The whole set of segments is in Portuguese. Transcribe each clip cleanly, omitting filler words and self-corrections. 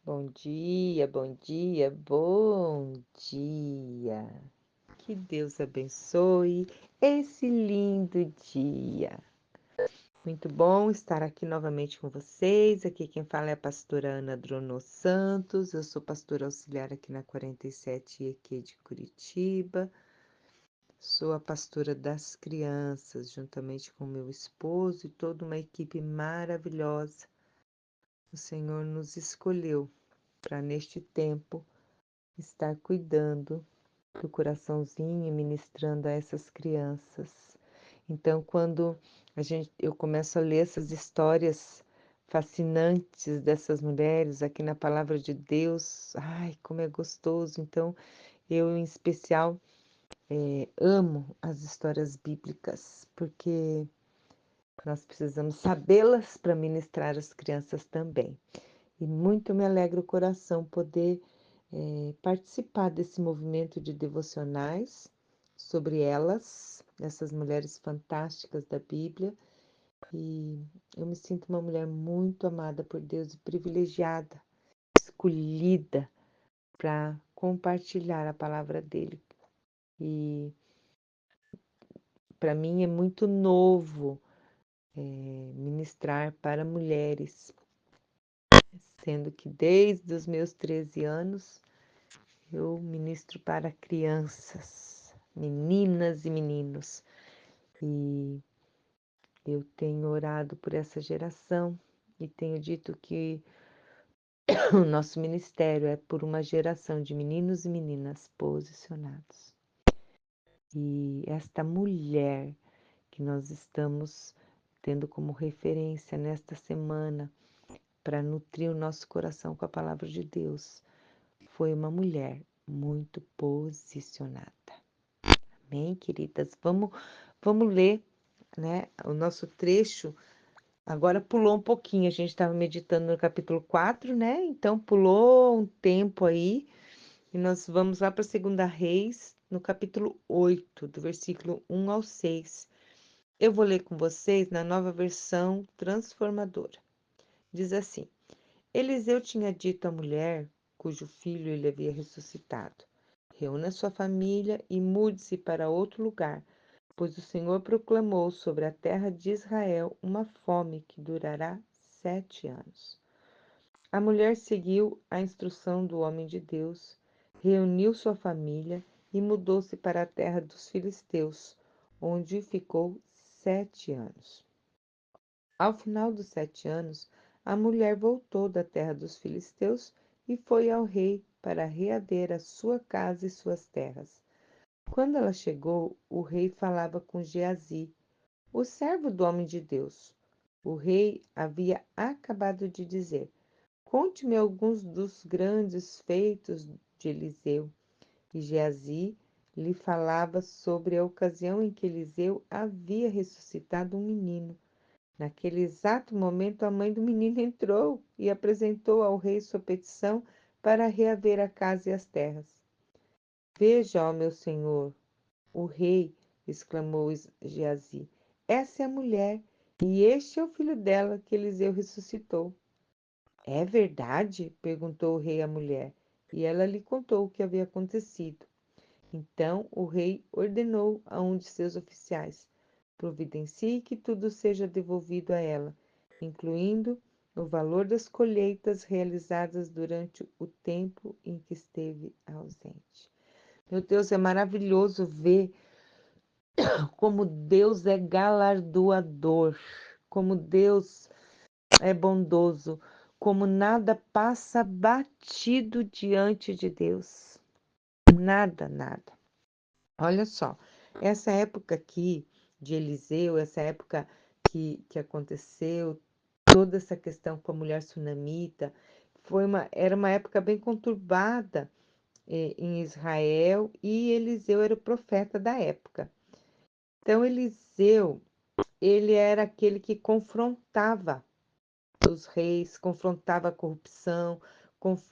Bom dia, bom dia, bom dia. Que Deus abençoe esse lindo dia. Muito bom estar aqui novamente com vocês. Aqui quem fala é a pastora Ana Drono Santos. Eu sou pastora auxiliar aqui na 47 EQ de Curitiba. Sou a pastora das crianças, juntamente com meu esposo e toda uma equipe maravilhosa. O Senhor nos escolheu para neste tempo estar cuidando do coraçãozinho e ministrando a essas crianças. Então, quando eu começo a ler essas histórias fascinantes dessas mulheres aqui na palavra de Deus, ai, como é gostoso. Então, eu em especial amo as histórias bíblicas, porque nós precisamos sabê-las para ministrar as crianças também. E muito me alegra o coração poder participar desse movimento de devocionais sobre elas, essas mulheres fantásticas da Bíblia. E eu me sinto uma mulher muito amada por Deus e privilegiada, escolhida para compartilhar a palavra dele. E para mim é muito novo ministrar para mulheres, sendo que desde os meus 13 anos eu ministro para crianças, meninas e meninos, e eu tenho orado por essa geração e tenho dito que o nosso ministério é por uma geração de meninos e meninas posicionados. E esta mulher que nós estamos tendo como referência nesta semana para nutrir o nosso coração com a palavra de Deus foi uma mulher muito posicionada. Amém, queridas? Vamos ler, né? O nosso trecho agora pulou um pouquinho. A gente estava meditando no capítulo 4, né? Então pulou um tempo aí e nós vamos lá para a Segunda Reis, no capítulo 8, do versículo 1 ao 6. Eu vou ler com vocês na nova versão transformadora. Diz assim: Eliseu tinha dito à mulher cujo filho ele havia ressuscitado: Reúna sua família e mude-se para outro lugar, pois o Senhor proclamou sobre a terra de Israel uma fome que durará 7 anos. A mulher seguiu a instrução do homem de Deus, reuniu sua família e mudou-se para a terra dos filisteus, onde ficou 7 anos. Ao final dos 7 anos, a mulher voltou da terra dos filisteus e foi ao rei para reaver a sua casa e suas terras. Quando ela chegou, o rei falava com Geazi, o servo do homem de Deus. O rei havia acabado de dizer: Conte-me alguns dos grandes feitos de Eliseu. E Geazi lhe falava sobre a ocasião em que Eliseu havia ressuscitado um menino. Naquele exato momento, a mãe do menino entrou e apresentou ao rei sua petição para reaver a casa e as terras. Veja, ó meu senhor, o rei, exclamou Geazi, essa é a mulher, e este é o filho dela que Eliseu ressuscitou. É verdade? Perguntou o rei à mulher, e ela lhe contou o que havia acontecido. Então o rei ordenou a um de seus oficiais: providencie que tudo seja devolvido a ela, incluindo o valor das colheitas realizadas durante o tempo em que esteve ausente. Meu Deus, é maravilhoso ver como Deus é galardoador, como Deus é bondoso, como nada passa batido diante de Deus. Nada, nada. Olha só, essa época aqui de Eliseu, essa época que aconteceu, toda essa questão com a mulher sunamita, era uma época bem conturbada em Israel e Eliseu era o profeta da época. Então, Eliseu, ele era aquele que confrontava os reis, confrontava a corrupção,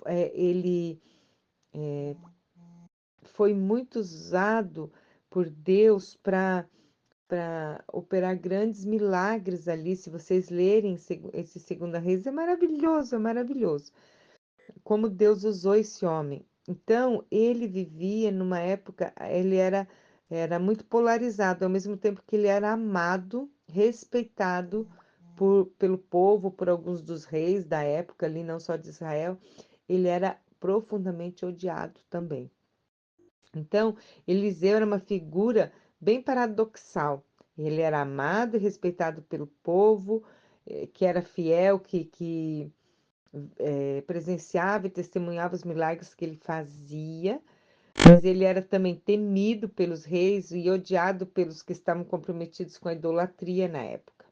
ele foi muito usado por Deus para operar grandes milagres ali. Se vocês lerem esse Segunda Reis, é maravilhoso, é maravilhoso. como Deus usou esse homem. Então, ele vivia numa época, ele era muito polarizado, ao mesmo tempo que ele era amado, respeitado pelo povo, por alguns dos reis da época ali, não só de Israel, ele era profundamente odiado também. Então, Eliseu era uma figura bem paradoxal. Ele era amado e respeitado pelo povo, que era fiel, que presenciava e testemunhava os milagres que ele fazia, mas ele era também temido pelos reis e odiado pelos que estavam comprometidos com a idolatria na época.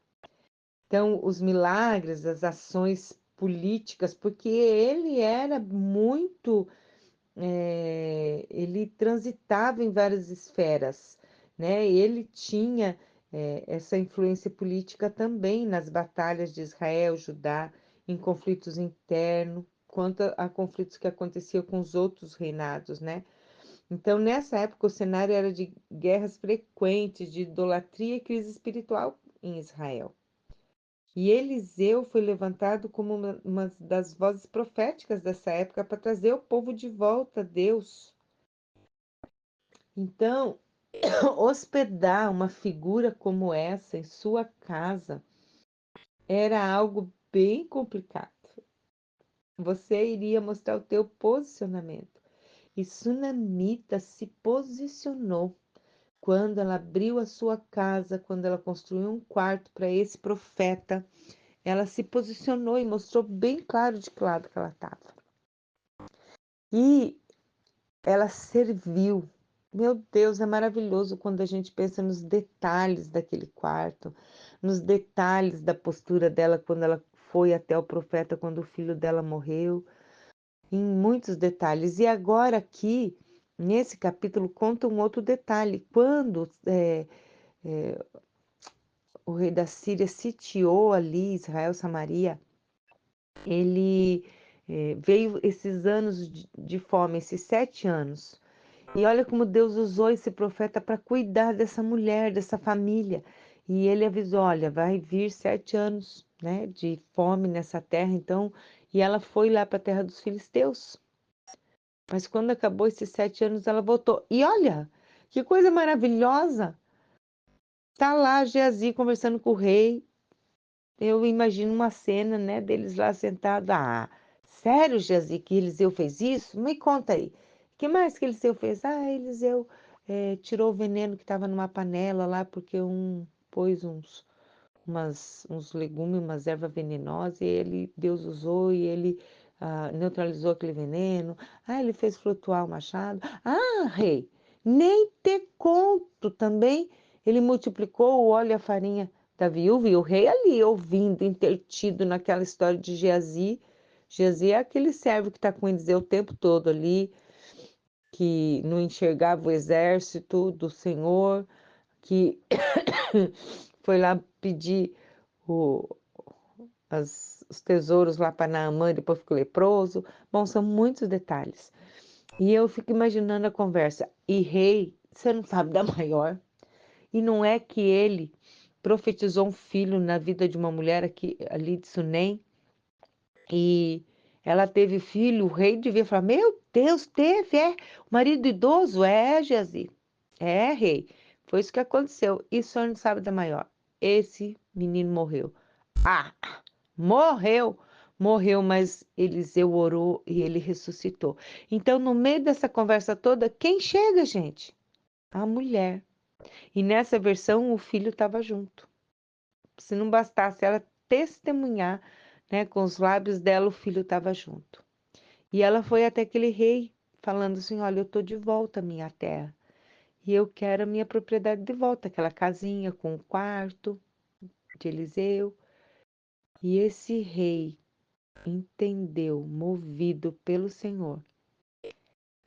Então, os milagres, as ações políticas, porque ele era muito ele transitava em várias esferas, né? Ele tinha essa influência política também nas batalhas de Israel, Judá, em conflitos internos, quanto a conflitos que aconteciam com os outros reinados, né? Então, nessa época, o cenário era de guerras frequentes, de idolatria e crise espiritual em Israel. E Eliseu foi levantado como uma das vozes proféticas dessa época para trazer o povo de volta a Deus. Então, hospedar uma figura como essa em sua casa era algo bem complicado. Você iria mostrar o teu posicionamento. E Sunamita se posicionou quando ela abriu a sua casa, quando ela construiu um quarto para esse profeta. Ela se posicionou e mostrou bem claro de que lado que ela estava. E ela serviu. Meu Deus, é maravilhoso quando a gente pensa nos detalhes daquele quarto, nos detalhes da postura dela quando ela foi até o profeta, quando o filho dela morreu, em muitos detalhes. E agora aqui, nesse capítulo, conta um outro detalhe. Quando o rei da Síria sitiou ali Israel, Samaria, ele veio esses anos de fome, esses 7 anos. E olha como Deus usou esse profeta para cuidar dessa mulher, dessa família. E ele avisou: olha, vai vir 7 anos, né, de fome nessa terra. Então, e ela foi lá para a terra dos filisteus. Mas quando acabou esses 7 anos, ela voltou. E olha, que coisa maravilhosa! Tá lá Geazi conversando com o rei. Eu imagino uma cena, né, deles lá sentados. Ah, sério, Geazi, que Eliseu fez isso? Me conta aí. O que mais que Eliseu fez? Ah, Eliseu tirou o veneno que estava numa panela lá, porque pôs uns legumes, umas ervas venenosas, e Deus usou e ele neutralizou aquele veneno. Ah, ele fez flutuar o machado. Ah, rei, nem te conto também. Ele multiplicou o óleo e a farinha da viúva e o rei ali ouvindo, intertido naquela história de Geazi. Geazi é aquele servo que está com Eliseu o tempo todo ali, que não enxergava o exército do Senhor, que foi lá pedir o, os tesouros lá para Naamã e depois ficou leproso. Bom, são muitos detalhes. E eu fico imaginando a conversa. E rei, você não sabe da maior? E não é que ele profetizou um filho na vida de uma mulher aqui, ali de Sunem, e ela teve filho, o rei devia falar, meu Deus, teve, é? O marido idoso? É, Geazi. É, rei. Foi isso que aconteceu. E o senhor não sabe da maior. Esse menino morreu. Ah, morreu. Morreu, mas Eliseu orou e ele ressuscitou. Então, no meio dessa conversa toda, quem chega, gente? A mulher. E nessa versão, o filho estava junto. Se não bastasse ela testemunhar, né, com os lábios dela, o filho estava junto. E ela foi até aquele rei, falando assim: olha, eu estou de volta à minha terra. E eu quero a minha propriedade de volta, aquela casinha com o quarto de Eliseu. E esse rei entendeu, movido pelo Senhor,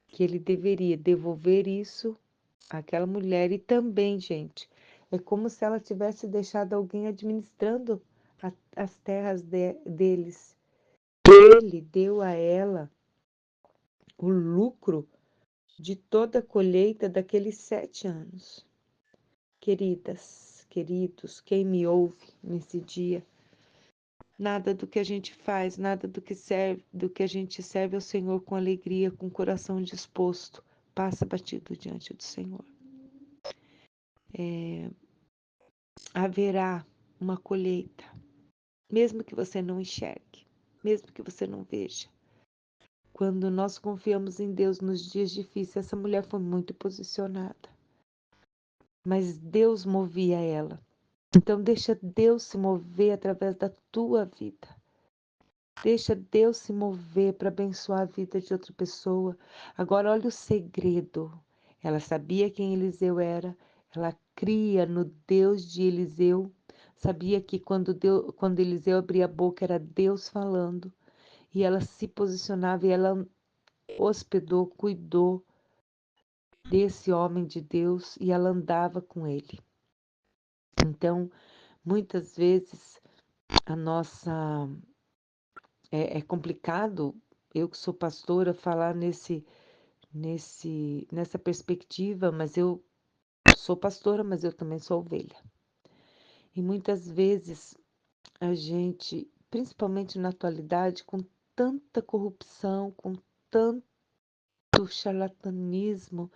que ele deveria devolver isso àquela mulher. E também, gente, é como se ela tivesse deixado alguém administrando as terras deles. Ele deu a ela o lucro de toda a colheita daqueles 7 anos. Queridas, queridos, quem me ouve nesse dia, Nada do que a gente faz, nada do que a gente serve ao Senhor com alegria, com o coração disposto, passa batido diante do Senhor. Haverá uma colheita, mesmo que você não enxergue, mesmo que você não veja. Quando nós confiamos em Deus nos dias difíceis, essa mulher foi muito posicionada, mas Deus movia ela. Então deixa Deus se mover através da tua vida. Deixa Deus se mover para abençoar a vida de outra pessoa. Agora olha o segredo. Ela sabia quem Eliseu era, ela cria no Deus de Eliseu, sabia que quando Eliseu abria a boca era Deus falando, e ela se posicionava e ela hospedou, cuidou desse homem de Deus e ela andava com ele. Então, muitas vezes a nossa é complicado, eu que sou pastora, falar nessa perspectiva, mas eu sou pastora, mas eu também sou ovelha. E muitas vezes a gente, principalmente na atualidade, com tanta corrupção, com tanto charlatanismo,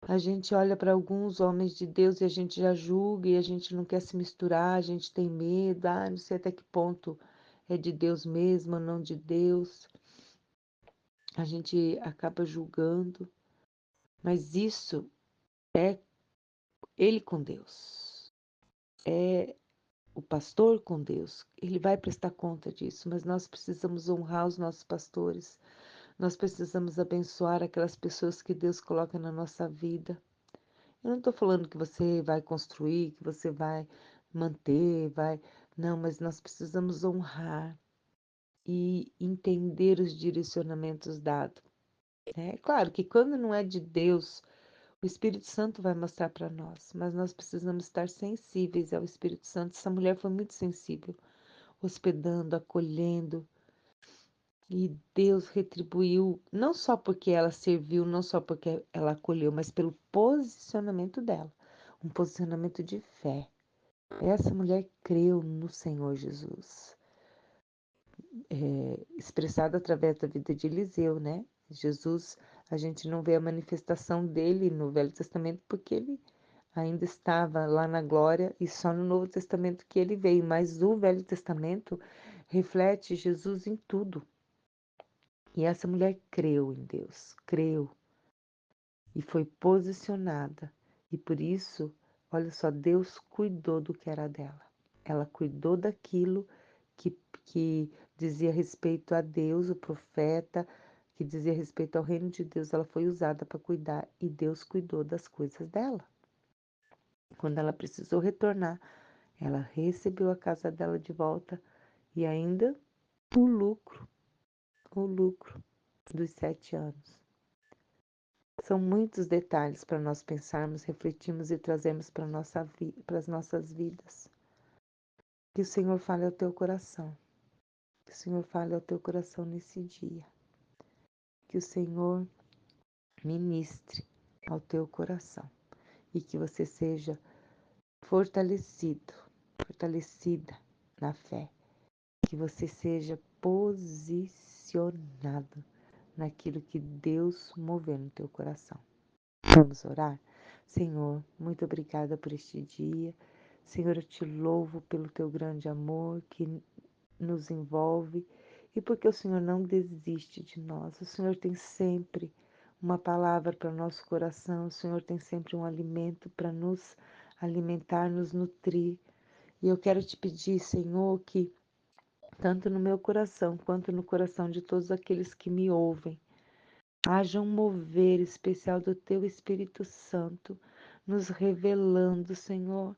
a gente olha para alguns homens de Deus e a gente já julga e a gente não quer se misturar, a gente tem medo, não sei até que ponto é de Deus mesmo ou não de Deus. A gente acaba julgando, mas isso é ele com Deus, é o pastor com Deus, ele vai prestar conta disso, mas nós precisamos honrar os nossos pastores, nós precisamos abençoar aquelas pessoas que Deus coloca na nossa vida. Eu não estou falando que você vai construir, que você vai manter, vai. Não, mas nós precisamos honrar e entender os direcionamentos dados. É claro que quando não é de Deus, o Espírito Santo vai mostrar para nós, mas nós precisamos estar sensíveis ao Espírito Santo. Essa mulher foi muito sensível, hospedando, acolhendo, e Deus retribuiu, não só porque ela serviu, não só porque ela acolheu, mas pelo posicionamento dela, um posicionamento de fé. Essa mulher creu no Senhor Jesus, expressado através da vida de Eliseu, né? Jesus, a gente não vê a manifestação dele no Velho Testamento porque ele ainda estava lá na glória e só no Novo Testamento que ele veio, mas o Velho Testamento reflete Jesus em tudo. E essa mulher creu em Deus, creu e foi posicionada. E por isso, olha só, Deus cuidou do que era dela. Ela cuidou daquilo que dizia respeito a Deus, o profeta, que dizia respeito ao reino de Deus. Ela foi usada para cuidar e Deus cuidou das coisas dela. Quando ela precisou retornar, ela recebeu a casa dela de volta e ainda o lucro dos 7 anos. São muitos detalhes para nós pensarmos, refletirmos e trazermos para as nossas vidas. Que o Senhor fale ao teu coração. Que o Senhor fale ao teu coração nesse dia. Que o Senhor ministre ao teu coração. E que você seja fortalecido, fortalecida na fé. Que você seja posicionado naquilo que Deus mover no teu coração. Vamos orar? Senhor, muito obrigada por este dia. Senhor, eu te louvo pelo teu grande amor que nos envolve e porque o Senhor não desiste de nós. O Senhor tem sempre uma palavra para o nosso coração, o Senhor tem sempre um alimento para nos alimentar, nos nutrir. E eu quero te pedir, Senhor, que tanto no meu coração quanto no coração de todos aqueles que me ouvem, haja um mover especial do teu Espírito Santo, nos revelando, Senhor,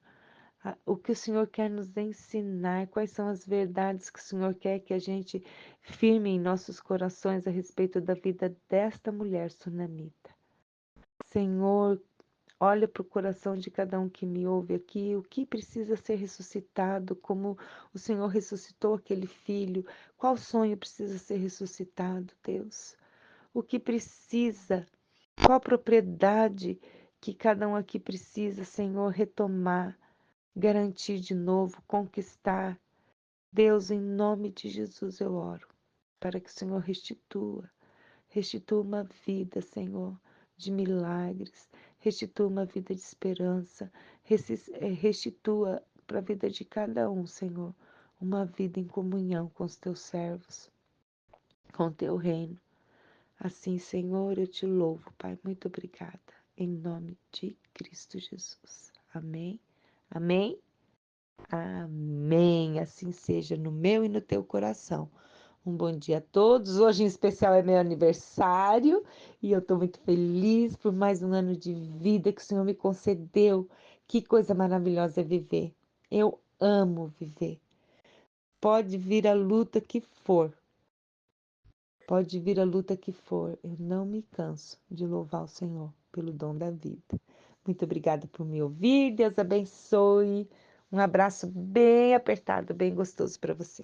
o que o Senhor quer nos ensinar, quais são as verdades que o Senhor quer que a gente firme em nossos corações a respeito da vida desta mulher sunamita. Senhor, olha para o coração de cada um que me ouve aqui, o que precisa ser ressuscitado, como o Senhor ressuscitou aquele filho, qual sonho precisa ser ressuscitado, Deus? O que precisa, qual propriedade que cada um aqui precisa, Senhor, retomar, garantir de novo, conquistar, Deus, em nome de Jesus eu oro para que o Senhor restitua uma vida, Senhor, de milagres, restitua uma vida de esperança, restitua para a vida de cada um, Senhor, uma vida em comunhão com os teus servos, com o teu reino. Assim, Senhor, eu te louvo, Pai, muito obrigada, em nome de Cristo Jesus. Amém, amém, amém. Assim seja no meu e no teu coração. Um bom dia a todos. Hoje, em especial, é meu aniversário e eu estou muito feliz por mais um ano de vida que o Senhor me concedeu. Que coisa maravilhosa é viver. Eu amo viver. Pode vir a luta que for, pode vir a luta que for, eu não me canso de louvar o Senhor pelo dom da vida. Muito obrigada por me ouvir. Deus abençoe. Um abraço bem apertado, bem gostoso para você.